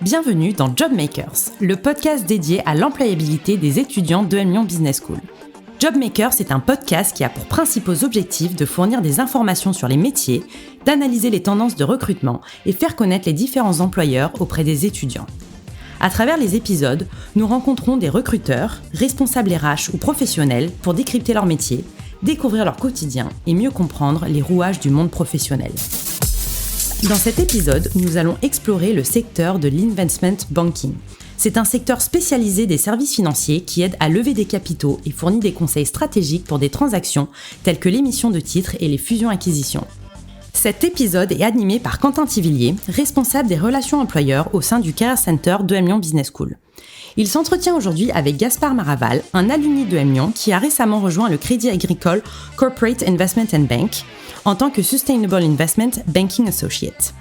Bienvenue dans Jobmakers, le podcast dédié à l'employabilité des étudiants d'EM Lyon Business School. Jobmakers est un podcast qui a pour principaux objectifs de fournir des informations sur les métiers, d'analyser les tendances de recrutement et faire connaître les différents employeurs auprès des étudiants. À travers les épisodes, nous rencontrons des recruteurs, responsables RH ou professionnels pour décrypter leur métier, découvrir leur quotidien et mieux comprendre les rouages du monde professionnel. Dans cet épisode, nous allons explorer le secteur de l'investment banking. C'est un secteur spécialisé des services financiers qui aide à lever des capitaux et fournit des conseils stratégiques pour des transactions telles que l'émission de titres et les fusions-acquisitions. Cet épisode est animé par Quentin Thivillier, responsable des relations employeurs au sein du Career Center d'EM Lyon Business School. Il s'entretient aujourd'hui avec Gaspard Maraval, un alumni d'EM Lyon qui a récemment rejoint le Crédit Agricole Corporate Investment and Bank en tant que Sustainable Investment Banking Associate.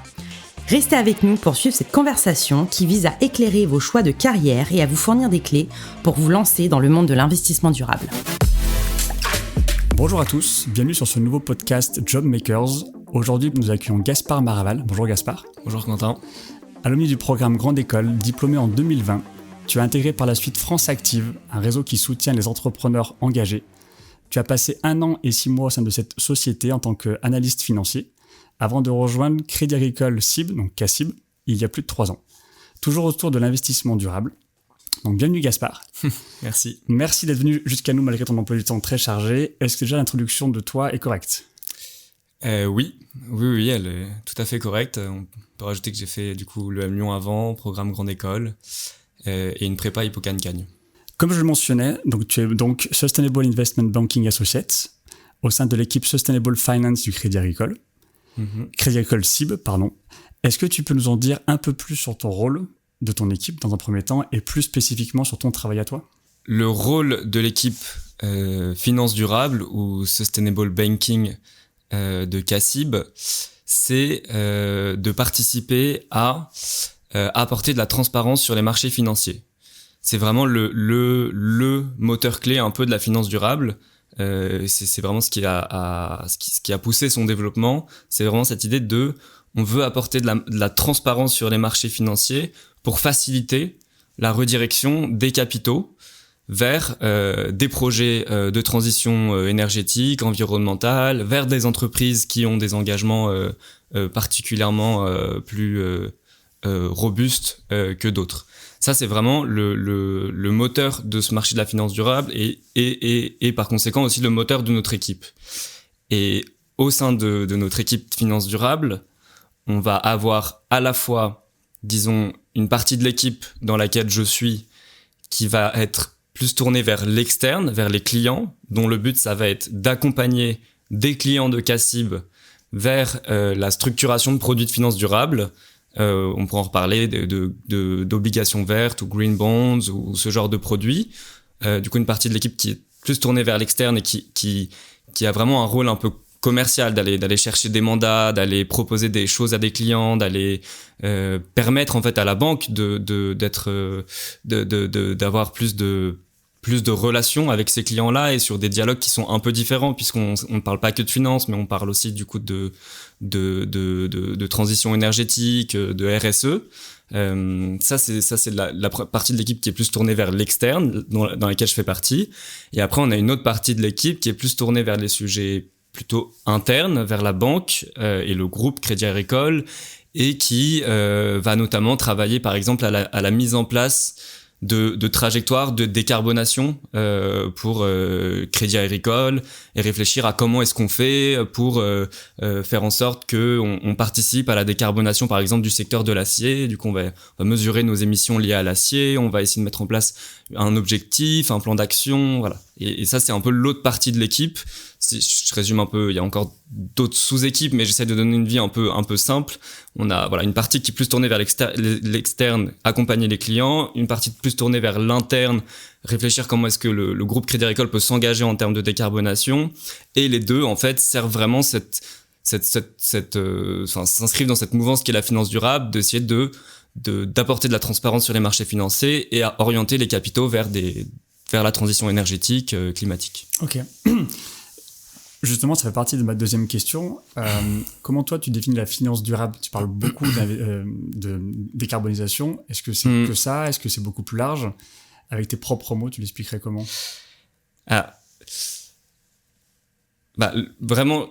Restez avec nous pour suivre cette conversation qui vise à éclairer vos choix de carrière et à vous fournir des clés pour vous lancer dans le monde de l'investissement durable. Bonjour à tous, bienvenue sur ce nouveau podcast Jobmakers. Aujourd'hui, nous accueillons Gaspard Maraval. Bonjour Gaspard. Bonjour Quentin. Alumni du programme Grande École, diplômé en 2020, tu as intégré par la suite France Active, un réseau qui soutient les entrepreneurs engagés. Tu as passé 1 an et 6 mois au sein de cette société en tant qu'analyste financier, avant de rejoindre Crédit Agricole CIB, donc CACIB, il y a plus de 3 ans. Toujours autour de l'investissement durable. Donc bienvenue Gaspard. Merci. Merci d'être venu jusqu'à nous malgré ton emploi du temps très chargé. Est-ce que déjà l'introduction de toi est correcte ? Oui, elle est tout à fait correcte. On peut rajouter que j'ai fait du coup l'EM Lyon avant, programme Grande École et une prépa Hippocagne-Cagne. Comme je le mentionnais, donc tu es donc Sustainable Investment Banking Associate au sein de l'équipe Sustainable Finance du Crédit Agricole. Crédit Agricole CIB, pardon. Est-ce que tu peux nous en dire un peu plus sur ton rôle de ton équipe dans un premier temps et plus spécifiquement sur ton travail à toi ? Le rôle de l'équipe finance durable ou Sustainable Banking de CACIB, c'est de participer à apporter de la transparence sur les marchés financiers. C'est vraiment le moteur clé un peu de la finance durable. C'est vraiment ce qui a poussé son développement. C'est vraiment cette idée on veut apporter de la transparence sur les marchés financiers pour faciliter la redirection des capitaux vers des projets de transition énergétique, environnementale, vers des entreprises qui ont des engagements particulièrement plus robustes que d'autres. Ça, c'est vraiment le moteur de ce marché de la finance durable et par conséquent aussi le moteur de notre équipe. Et au sein de notre équipe de finance durable, on va avoir à la fois, disons, une partie de l'équipe dans laquelle je suis qui va être plus tournée vers l'externe, vers les clients, dont le but, ça va être d'accompagner des clients de CACIB vers la structuration de produits de finance durable. On pourra en reparler d'obligations vertes ou green bonds ou ce genre de produits. Du coup, une partie de l'équipe qui est plus tournée vers l'externe et qui a vraiment un rôle un peu commercial, d'aller chercher des mandats, d'aller proposer des choses à des clients, d'aller permettre en fait à la banque d'avoir plus de relations avec ces clients-là et sur des dialogues qui sont un peu différents puisqu'on ne parle pas que de finance, mais on parle aussi du coup de transition énergétique, de RSE. Ça c'est la partie de l'équipe qui est plus tournée vers l'externe, dans laquelle je fais partie. Et après, on a une autre partie de l'équipe qui est plus tournée vers les sujets plutôt internes, vers la banque et le groupe Crédit Agricole, et qui va notamment travailler par exemple à la mise en place de trajectoires de décarbonation pour Crédit Agricole et réfléchir à comment est-ce qu'on fait pour faire en sorte que on participe à la décarbonation par exemple du secteur de l'acier. Du coup, on va mesurer nos émissions liées à l'acier, on va essayer de mettre en place un objectif, un plan d'action, voilà. Et ça, c'est un peu l'autre partie de l'équipe. Je résume un peu, il y a encore d'autres sous-équipes, mais j'essaie de donner une vie un peu simple. On a une partie qui est plus tournée vers l'externe, accompagner les clients, une partie plus tournée vers l'interne, réfléchir comment est-ce que le groupe Crédit Agricole peut s'engager en termes de décarbonation. Et les deux, en fait, servent vraiment s'inscrivent dans cette mouvance qui est la finance durable, d'essayer d'apporter de la transparence sur les marchés financiers et à orienter les capitaux vers la transition énergétique, climatique. Ok. Justement, ça fait partie de ma deuxième question. Comment toi, tu définis la finance durable? Tu parles beaucoup de décarbonisation. Est-ce que c'est que ça? Est-ce que c'est beaucoup plus large? Avec tes propres mots, tu l'expliquerais comment? Ah, vraiment,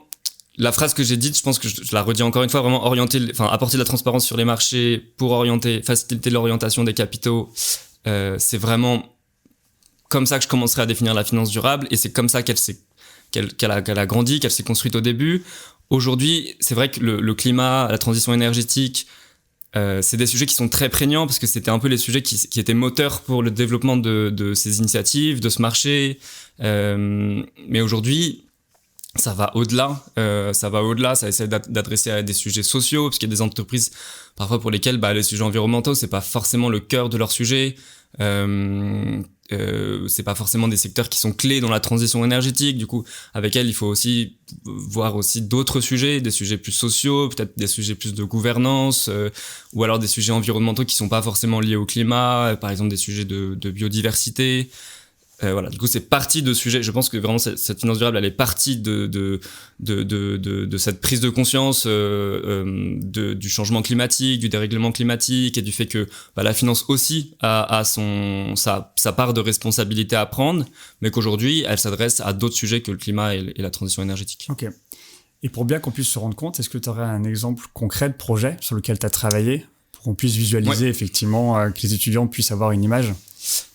la phrase que j'ai dite, je pense que je la redis encore une fois, vraiment apporter de la transparence sur les marchés pour faciliter l'orientation des capitaux. C'est vraiment comme ça que je commencerai à définir la finance durable, et c'est comme ça qu'elle a grandi, qu'elle s'est construite au début. Aujourd'hui, c'est vrai que le climat, la transition énergétique, c'est des sujets qui sont très prégnants parce que c'était un peu les sujets qui étaient moteurs pour le développement de ces initiatives, de ce marché. Mais aujourd'hui, ça va au-delà. Ça essaie d'adresser à des sujets sociaux, parce qu'il y a des entreprises parfois pour lesquelles les sujets environnementaux, c'est pas forcément le cœur de leur sujet. C'est pas forcément des secteurs qui sont clés dans la transition énergétique. Du coup, avec elle, il faut aussi voir aussi d'autres sujets, des sujets plus sociaux, peut-être des sujets plus de gouvernance, ou alors des sujets environnementaux qui sont pas forcément liés au climat, par exemple des sujets de biodiversité. Voilà, du coup, c'est parti de sujets. Je pense que vraiment cette finance durable, elle est partie de cette prise de conscience du changement climatique, du dérèglement climatique, et du fait que la finance aussi a sa part de responsabilité à prendre, mais qu'aujourd'hui, elle s'adresse à d'autres sujets que le climat et la transition énergétique. Ok. Et pour bien qu'on puisse se rendre compte, est-ce que tu aurais un exemple concret de projet sur lequel tu as travaillé pour qu'on puisse visualiser effectivement que les étudiants puissent avoir une image?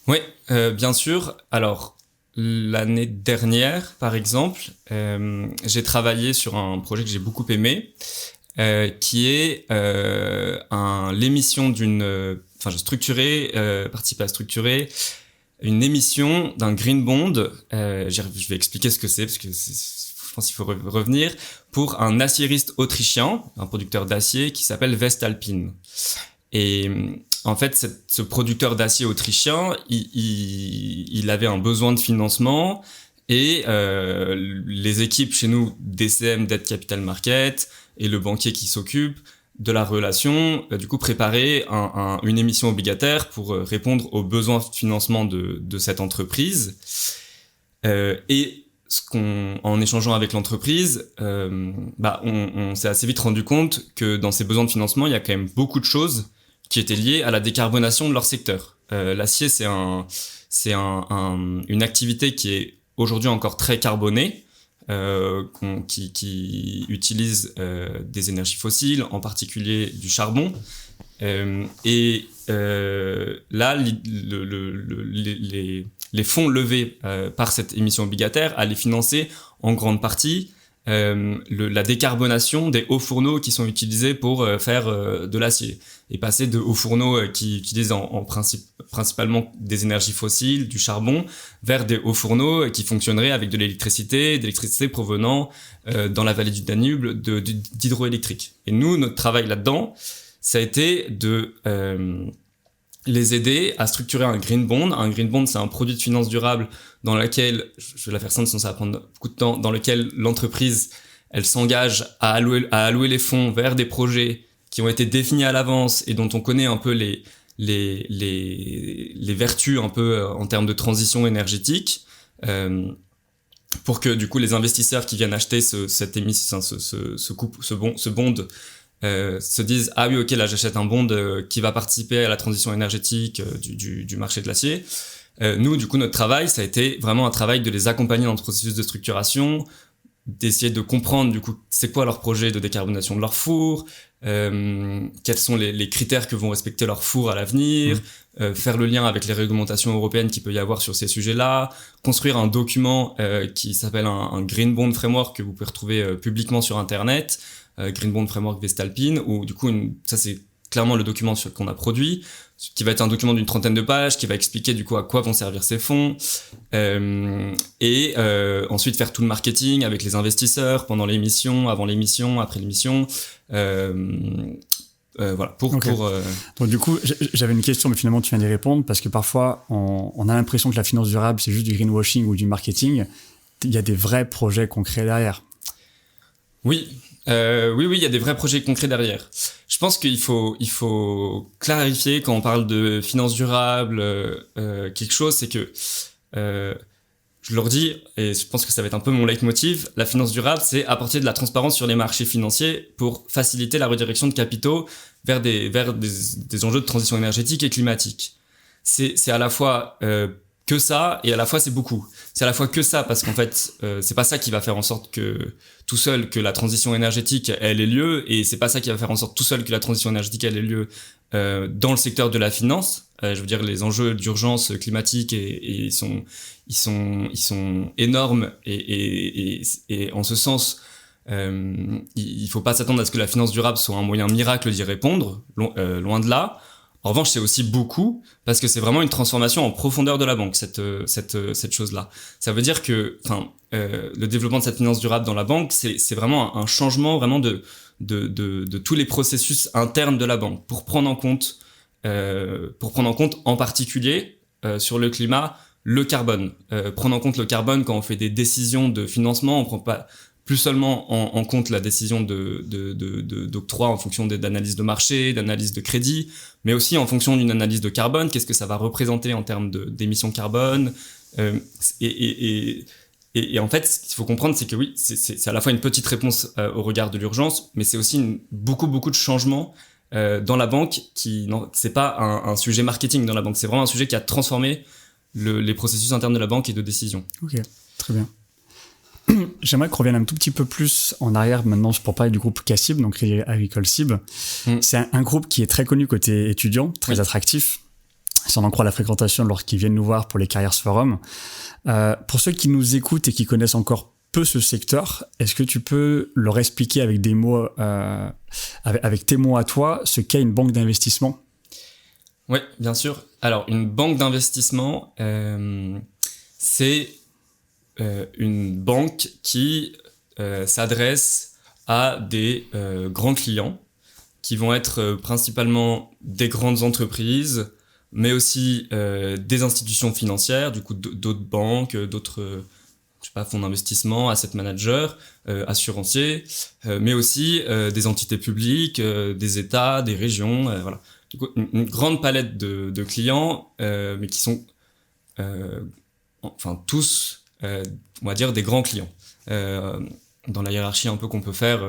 Oui, bien sûr. Alors, l'année dernière, par exemple, j'ai travaillé sur un projet que j'ai beaucoup aimé, qui est l'émission j'ai participé à structurer une émission d'un green bond. Je vais expliquer ce que c'est, parce que je pense qu'il faut revenir, pour un aciériste autrichien, un producteur d'acier qui s'appelle Vestalpine. Et en fait, ce producteur d'acier autrichien, il avait un besoin de financement, et les équipes chez nous, DCM, Debt Capital Market, et le banquier qui s'occupe de la relation, du coup, préparaient une émission obligataire pour répondre aux besoins de financement de cette entreprise. Et en échangeant avec l'entreprise, on s'est assez vite rendu compte que dans ces besoins de financement, il y a quand même beaucoup de choses qui étaient liées à la décarbonation de leur secteur. L'acier, c'est une activité qui est aujourd'hui encore très carbonée, qui utilise des énergies fossiles, en particulier du charbon. Là, les fonds levés par cette émission obligataire allaient financer en grande partie la décarbonation des hauts fourneaux qui sont utilisés pour faire de l'acier, et passer de hauts fourneaux qui utilisent principalement des énergies fossiles, du charbon, vers des hauts fourneaux qui fonctionneraient avec de l'électricité provenant dans la vallée du Danube d'hydroélectrique. Et nous, notre travail là-dedans, ça a été de les aider à structurer un green bond. Un green bond, c'est un produit de finance durable dans lequel, je vais la faire simple sinon ça va prendre beaucoup de temps, dans lequel l'entreprise, elle s'engage à allouer les fonds vers des projets qui ont été définis à l'avance et dont on connaît un peu les vertus un peu en termes de transition énergétique, pour que du coup les investisseurs qui viennent acheter ce bond se disent « Ah oui, ok, là j'achète un bond qui va participer à la transition énergétique du marché de l'acier ». Nous, du coup, notre travail, ça a été vraiment un travail de les accompagner dans le processus de structuration, d'essayer de comprendre, du coup, c'est quoi leur projet de décarbonation de leur four, quels sont les critères que vont respecter leurs fours à l'avenir, faire le lien avec les réglementations européennes qu'il peut y avoir sur ces sujets-là, construire un document qui s'appelle un Green Bond Framework que vous pouvez retrouver publiquement sur Internet, Green Bond Framework Vestalpine, où du coup, ça c'est clairement le document qu'on a produit, qui va être un document d'une 30aine de pages, qui va expliquer du coup à quoi vont servir ces fonds, et ensuite faire tout le marketing avec les investisseurs pendant l'émission, avant l'émission, après l'émission, voilà. Donc du coup, j'avais une question, mais finalement tu viens d'y répondre, parce que parfois on a l'impression que la finance durable c'est juste du greenwashing ou du marketing. Il y a des vrais projets concrets derrière. Oui, il y a des vrais projets concrets derrière. Je pense qu'il faut clarifier quand on parle de finance durable quelque chose, c'est que je leur dis, et je pense que ça va être un peu mon leitmotiv, la finance durable, c'est apporter de la transparence sur les marchés financiers pour faciliter la redirection de capitaux vers des enjeux de transition énergétique et climatique. C'est à la fois que ça, et à la fois c'est beaucoup. C'est à la fois que ça, parce qu'en fait, c'est pas ça qui va faire en sorte que tout seul que la transition énergétique elle ait lieu, et c'est pas ça qui va faire en sorte tout seul que la transition énergétique elle ait lieu dans le secteur de la finance. Je veux dire, les enjeux d'urgence climatique ils sont énormes, et en ce sens, il faut pas s'attendre à ce que la finance durable soit un moyen miracle d'y répondre, loin de là. En revanche, c'est aussi beaucoup parce que c'est vraiment une transformation en profondeur de la banque, cette chose-là. Ça veut dire que, le développement de cette finance durable dans la banque, c'est vraiment un changement vraiment de tous les processus internes de la banque pour prendre en compte en particulier sur le climat, le carbone. Prendre en compte le carbone quand on fait des décisions de financement, on prend pas plus seulement en compte la décision d'octroi en fonction d'analyse de marché, d'analyse de crédit, mais aussi en fonction d'une analyse de carbone, qu'est-ce que ça va représenter en termes d'émissions carbone. Et en fait, ce qu'il faut comprendre, c'est que oui, c'est à la fois une petite réponse au regard de l'urgence, mais c'est aussi beaucoup de changements dans la banque c'est pas un sujet marketing dans la banque, c'est vraiment un sujet qui a transformé les processus internes de la banque et de décision. Ok, très bien. J'aimerais qu'on revienne un tout petit peu plus en arrière maintenant pour parler du groupe CACIB, donc Crédit Agricole CIB. C'est un groupe qui est très connu côté étudiant, très attractif. Si on en croit la fréquentation lorsqu'ils viennent nous voir pour les Careers Forum. Pour ceux qui nous écoutent et qui connaissent encore peu ce secteur, est-ce que tu peux leur expliquer avec des mots, avec tes mots à toi, ce qu'est une banque d'investissement ? Oui, bien sûr. Alors, une banque d'investissement, c'est une banque qui s'adresse à des grands clients qui vont être principalement des grandes entreprises, mais aussi des institutions financières, du coup d'autres banques, d'autres fonds d'investissement, asset managers, assuranciers, mais aussi des entités publiques, des États, des régions, voilà. Du coup, une grande palette de clients, mais qui sont tous on va dire des grands clients dans la hiérarchie un peu qu'on peut faire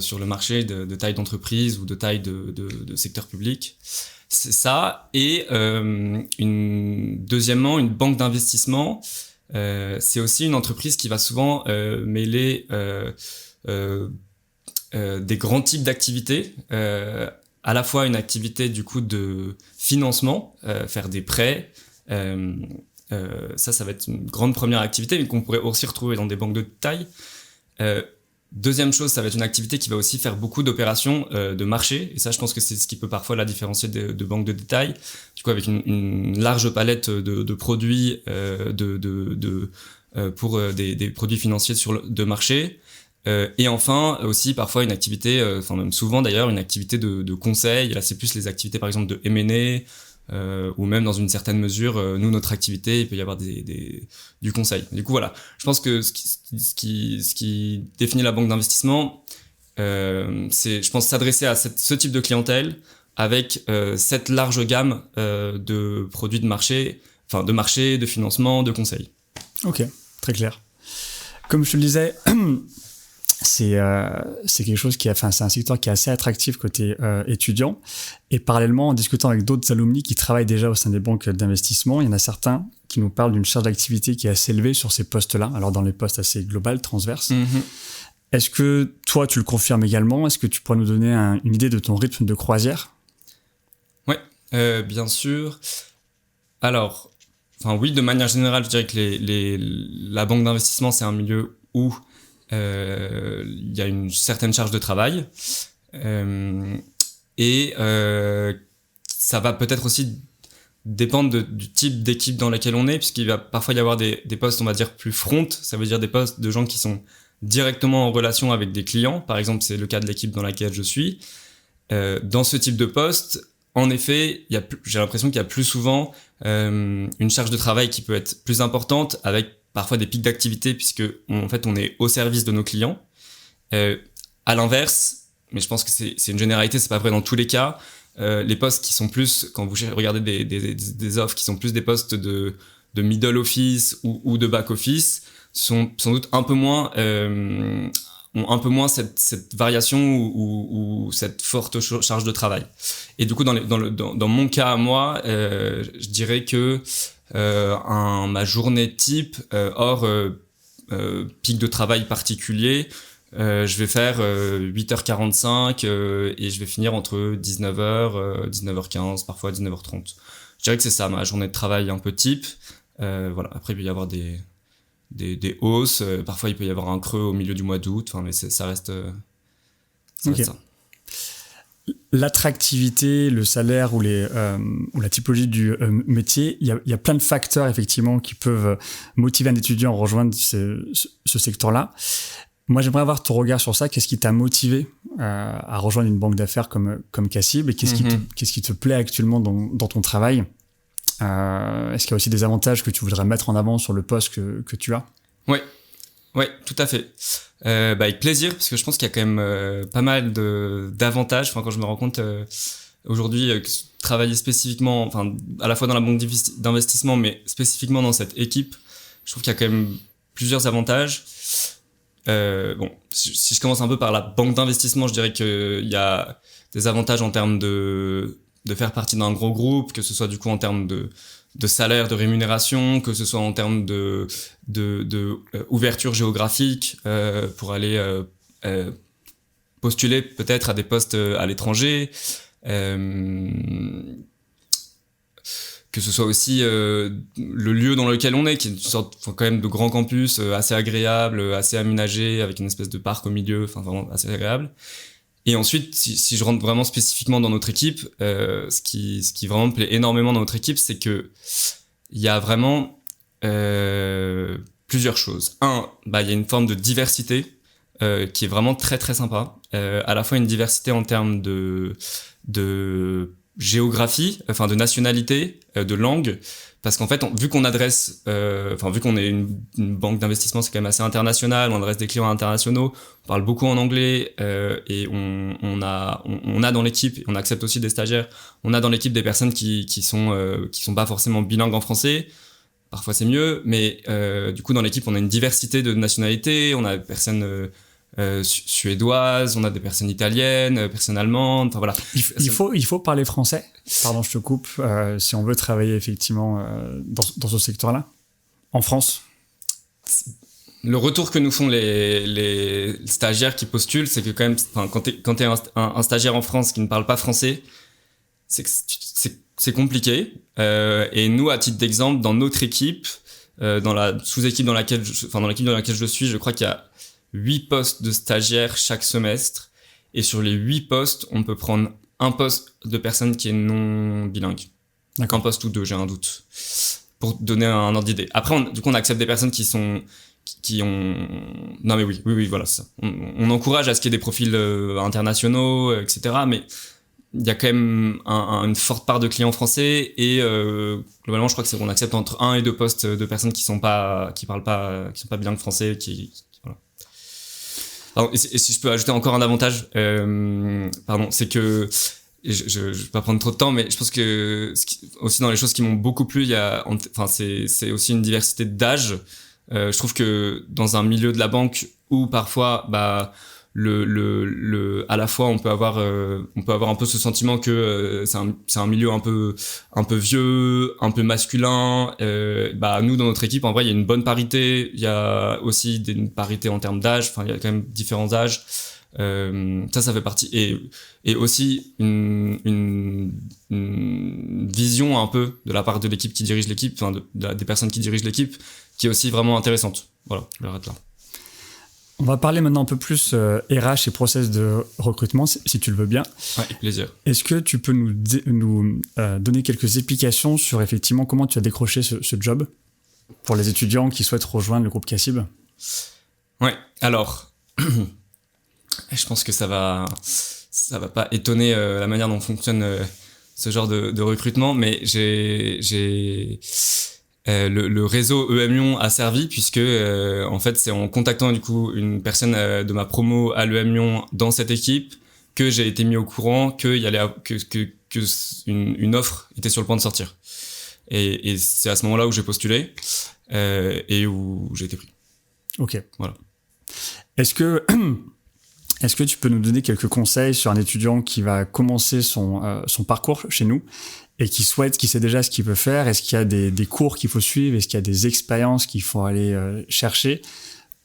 sur le marché de taille d'entreprise ou de taille de secteur public. C'est ça. Et deuxièmement, une banque d'investissement, c'est aussi une entreprise qui va souvent mêler des grands types d'activités, à la fois une activité du coup de financement, faire des prêts, ça va être une grande première activité, mais qu'on pourrait aussi retrouver dans des banques de taille. Deuxième chose, ça va être une activité qui va aussi faire beaucoup d'opérations de marché, et ça je pense que c'est ce qui peut parfois la différencier de banques de détail, du coup avec une large palette de produits pour des produits financiers de marché, et enfin aussi parfois une activité, même souvent d'ailleurs une activité de conseil. Et là c'est plus les activités par exemple de M&A, ou même dans une certaine mesure, nous notre activité, il peut y avoir du conseil. Du coup voilà, je pense que ce qui définit la banque d'investissement, c'est, je pense, s'adresser à ce type de clientèle avec cette large gamme de produits de marché, de financement, de conseil. Ok, très clair. Comme je te le disais, c'est quelque chose c'est un secteur qui est assez attractif côté étudiant, et parallèlement, en discutant avec d'autres alumni qui travaillent déjà au sein des banques d'investissement, il y en a certains qui nous parlent d'une charge d'activité qui est assez élevée sur ces postes-là, alors dans les postes assez globales, transverses. Est-ce que toi tu le confirmes également? Est-ce que tu pourrais nous donner une idée de ton rythme de croisière? Ouais, bien sûr. Alors, oui, de manière générale, je dirais que la banque d'investissement, c'est un milieu où il y a une certaine charge de travail, et ça va peut-être aussi dépendre du type d'équipe dans laquelle on est, puisqu'il va parfois y avoir des postes, on va dire, plus front, ça veut dire des postes de gens qui sont directement en relation avec des clients. Par exemple, c'est le cas de l'équipe dans laquelle je suis. Dans ce type de poste, en effet, j'ai l'impression qu'il y a plus souvent une charge de travail qui peut être plus importante, avec parfois des pics d'activité, puisque en fait on est au service de nos clients. À l'inverse, mais je pense que c'est une généralité, c'est pas vrai dans tous les cas, les postes qui sont plus, quand vous regardez des offres qui sont plus des postes middle office ou de back office sont sans doute un peu moins ont un peu moins cette variation ou cette forte charge de travail. Et du coup, dans mon cas à moi, je dirais que ma journée type, hors pic de travail particulier, je vais faire 8h45 et je vais finir entre 19h, 19h15, parfois 19h30. Je dirais que c'est ça, ma journée de travail un peu type. Voilà. Après, il peut y avoir des hausses. Parfois, il peut y avoir un creux au milieu du mois d'août. Enfin, mais ça reste okay. Ça. L'attractivité, le salaire ou la typologie du métier, il y a plein de facteurs effectivement qui peuvent motiver un étudiant à rejoindre ce secteur-là. Moi, j'aimerais avoir ton regard sur ça. Qu'est-ce qui t'a motivé à rejoindre une banque d'affaires comme CACIB et qu'est-ce qui te plaît actuellement dans ton travail? Est-ce qu'il y a aussi des avantages que tu voudrais mettre en avant sur le poste que tu as? Ouais, tout à fait. Avec plaisir, parce que je pense qu'il y a quand même pas mal d'avantages. Enfin, quand je me rends compte aujourd'hui travailler spécifiquement, enfin à la fois dans la banque d'investissement, mais spécifiquement dans cette équipe, je trouve qu'il y a quand même plusieurs avantages. Si je commence un peu par la banque d'investissement, je dirais qu'il y a des avantages en termes de faire partie d'un gros groupe, que ce soit du coup en termes de salaire, de rémunération, que ce soit en termes de ouverture géographique pour aller postuler peut-être à des postes à l'étranger, que ce soit aussi le lieu dans lequel on est, qui est une sorte quand même de grand campus assez agréable, assez aménagé, avec une espèce de parc au milieu, enfin vraiment assez agréable. Et ensuite, si je rentre vraiment spécifiquement dans notre équipe, ce qui vraiment me plaît énormément dans notre équipe, c'est que il y a vraiment plusieurs choses. Il y a une forme de diversité qui est vraiment très très sympa. À la fois une diversité en termes de géographie, enfin de nationalité, de langue, parce qu'en fait, vu qu'on adresse, vu qu'on est une banque d'investissement, c'est quand même assez international, on adresse des clients internationaux, on parle beaucoup en anglais, et on a dans l'équipe, on accepte aussi des stagiaires, on a dans l'équipe des personnes qui sont pas forcément bilingues en français. Parfois c'est mieux, mais du coup dans l'équipe on a une diversité de nationalités, on a des personnes suédoises, on a des personnes italiennes, personnes allemandes, enfin voilà. Il faut parler français. Pardon, je te coupe. Si on veut travailler effectivement dans ce secteur-là, en France. Le retour que nous font les stagiaires qui postulent, c'est que quand même, quand t'es un stagiaire en France qui ne parle pas français, c'est compliqué. Et nous, à titre d'exemple, dans notre équipe, dans la sous-équipe dans laquelle je suis, je crois qu'il y a 8 postes de stagiaires chaque semestre. Et sur les 8 postes, on peut prendre un poste de personne qui est non bilingue. D'accord. Un poste ou deux, j'ai un doute. Pour donner un ordre d'idée. Après, on accepte des personnes qui ont... Non mais oui, voilà, c'est ça. On encourage à ce qu'il y ait des profils internationaux, etc. Mais il y a quand même une forte part de clients français et globalement, je crois que on accepte entre 1 et 2 postes de personnes qui sont pas bilingues français, voilà. Alors, et si je peux ajouter encore un avantage, c'est que je vais pas prendre trop de temps, mais je pense que aussi dans les choses qui m'ont beaucoup plu, c'est aussi une diversité d'âge. Je trouve que dans un milieu de la banque où parfois, à la fois on peut avoir un peu ce sentiment que c'est un milieu un peu vieux, un peu masculin. Nous dans notre équipe, en vrai, il y a une bonne parité. Il y a aussi une parité en termes d'âge. Enfin, il y a quand même différents âges. Ça fait partie et aussi une vision un peu de la part de l'équipe qui dirige l'équipe, enfin des personnes qui dirigent l'équipe, qui est aussi vraiment intéressante. Voilà, je l'arrête là. On va parler maintenant un peu plus RH et process de recrutement, si tu le veux bien. Ouais, avec plaisir. Est-ce que tu peux nous donner quelques explications sur effectivement comment tu as décroché ce job pour les étudiants qui souhaitent rejoindre le groupe CACIB? Ouais, alors, je pense que ça va pas étonner la manière dont fonctionne ce genre de recrutement, mais j'ai le réseau EM Lyon a servi puisque en fait c'est en contactant du coup une personne de ma promo à l'EM Lyon dans cette équipe que j'ai été mis au courant que une offre était sur le point de sortir. Et c'est à ce moment-là où j'ai postulé et où j'ai été pris. Ok. Voilà. Est-ce que tu peux nous donner quelques conseils sur un étudiant qui va commencer son parcours chez nous et qui sait déjà ce qu'il veut faire? Est-ce qu'il y a des cours qu'il faut suivre? Est-ce qu'il y a des expériences qu'il faut aller chercher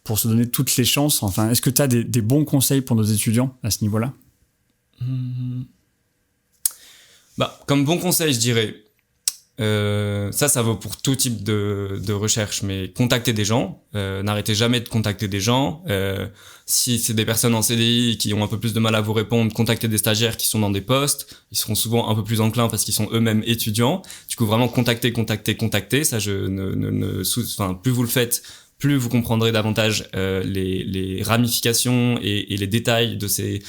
pour se donner toutes les chances? Enfin, est-ce que tu as des bons conseils pour nos étudiants à ce niveau-là? Comme bon conseil, je dirais, ça vaut pour tout type de recherche, mais contactez des gens, n'arrêtez jamais de contacter des gens. Si c'est des personnes en CDI qui ont un peu plus de mal à vous répondre, contactez des stagiaires qui sont dans des postes, ils seront souvent un peu plus enclins parce qu'ils sont eux-mêmes étudiants. Du coup, vraiment contactez. Ça, plus vous le faites, plus vous comprendrez davantage les ramifications et les détails de ces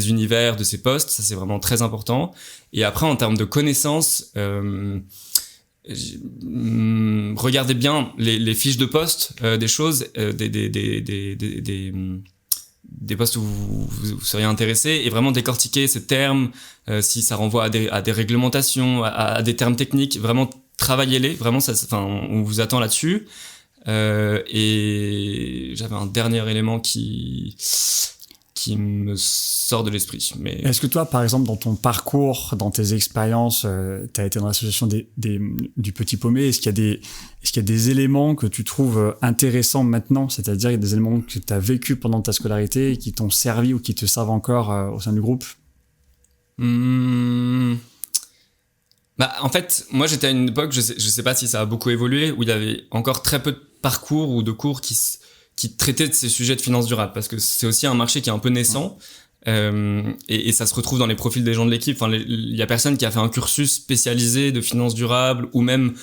univers, de ces postes. Ça, c'est vraiment très important. Et après, en termes de connaissances, regardez bien les fiches de poste des choses, des postes où vous seriez intéressé, et vraiment décortiquer ces termes, si ça renvoie à des réglementations, à des termes techniques. Vraiment, travaillez-les. Vraiment, on vous attend là-dessus. Et j'avais un dernier élément qui me sort de l'esprit. Mais... Est-ce que toi, par exemple, dans ton parcours, dans tes expériences, tu as été dans l'association du Petit Paumé, est-ce qu'il y a des éléments que tu trouves intéressants maintenant? C'est-à-dire, il y a des éléments que tu as vécu pendant ta scolarité et qui t'ont servi ou qui te servent encore au sein du groupe? En fait, moi, j'étais à une époque, je sais pas si ça a beaucoup évolué, où il y avait encore très peu de parcours ou de cours qui traitaient de ces sujets de finance durable, parce que c'est aussi un marché qui est un peu naissant, et ça se retrouve dans les profils des gens de l'équipe. Enfin, il y a personne qui a fait un cursus spécialisé de finance durable ou même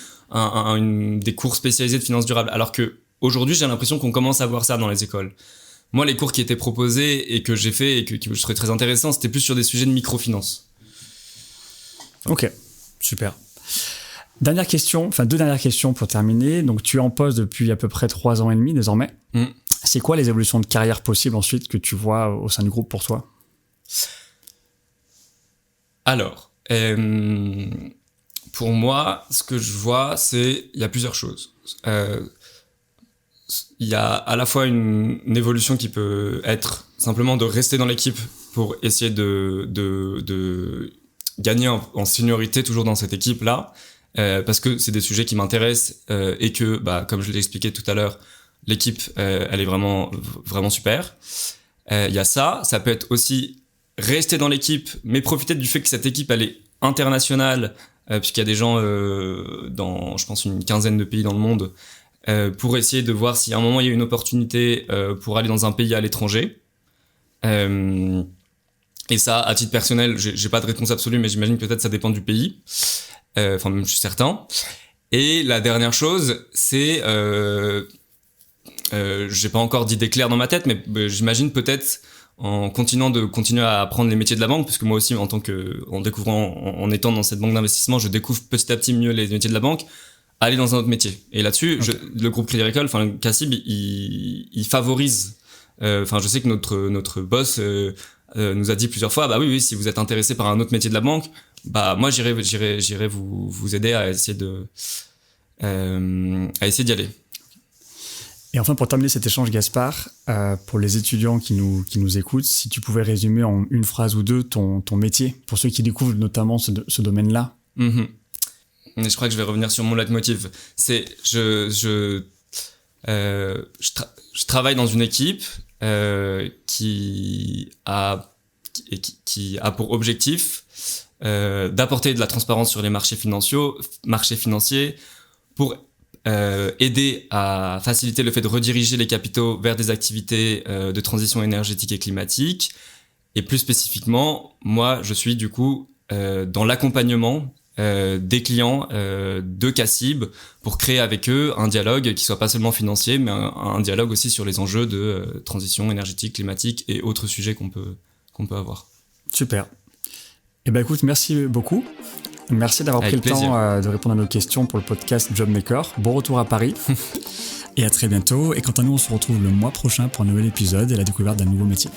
des cours spécialisés de finance durable, alors que aujourd'hui, j'ai l'impression qu'on commence à voir ça dans les écoles. Moi, les cours qui étaient proposés et que j'ai fait et qui je trouvais très intéressants, c'était plus sur des sujets de microfinance. Ok, super. Deux dernières questions pour terminer. Donc, tu es en poste depuis à peu près 3 ans et demi désormais. C'est quoi les évolutions de carrière possibles ensuite que tu vois au sein du groupe pour toi? Alors, pour moi, ce que je vois, il y a plusieurs choses. Il y a à la fois une évolution qui peut être simplement de rester dans l'équipe pour essayer de gagner en seniorité toujours dans cette équipe-là. Parce que c'est des sujets qui m'intéressent et que, comme je l'ai expliqué tout à l'heure, l'équipe, elle est vraiment, vraiment super. Il y a ça peut être aussi rester dans l'équipe, mais profiter du fait que cette équipe, elle est internationale, puisqu'il y a des gens dans, je pense, une 15aine de pays dans le monde, pour essayer de voir si à un moment il y a une opportunité pour aller dans un pays à l'étranger. Et ça, à titre personnel, j'ai pas de réponse absolue, mais j'imagine peut-être ça dépend du pays. Même je suis certain. Et la dernière chose, c'est j'ai pas encore d'idée claire dans ma tête, mais j'imagine peut-être en continuer à apprendre les métiers de la banque, parce que moi aussi, en étant dans cette banque d'investissement, je découvre petit à petit mieux les métiers de la banque, aller dans un autre métier. Et là-dessus, okay. Le groupe Crédit Agricole, le CACIB, il favorise. Je sais que notre boss nous a dit plusieurs fois, oui, si vous êtes intéressé par un autre métier de la banque, moi j'irai vous aider à essayer d'y aller. Et enfin, pour terminer cet échange, Gaspard, pour les étudiants qui nous écoutent, si tu pouvais résumer en une phrase ou deux ton métier, pour ceux qui découvrent notamment ce domaine-là. Je crois que je vais revenir sur mon leitmotiv. C'est je travaille dans une équipe qui a pour objectif d'apporter de la transparence sur les marchés financiers pour aider à faciliter le fait de rediriger les capitaux vers des activités de transition énergétique et climatique. Et plus spécifiquement, moi, je suis du coup dans l'accompagnement des clients de CACIB pour créer avec eux un dialogue qui soit pas seulement financier, mais un dialogue aussi sur les enjeux de transition énergétique, climatique et autres sujets qu'on peut avoir. Super. Écoute, merci beaucoup. Merci d'avoir pris le temps de répondre à nos questions pour le podcast Jobmaker. Bon retour à Paris. Et à très bientôt. Et quant à nous, on se retrouve le mois prochain pour un nouvel épisode et la découverte d'un nouveau métier.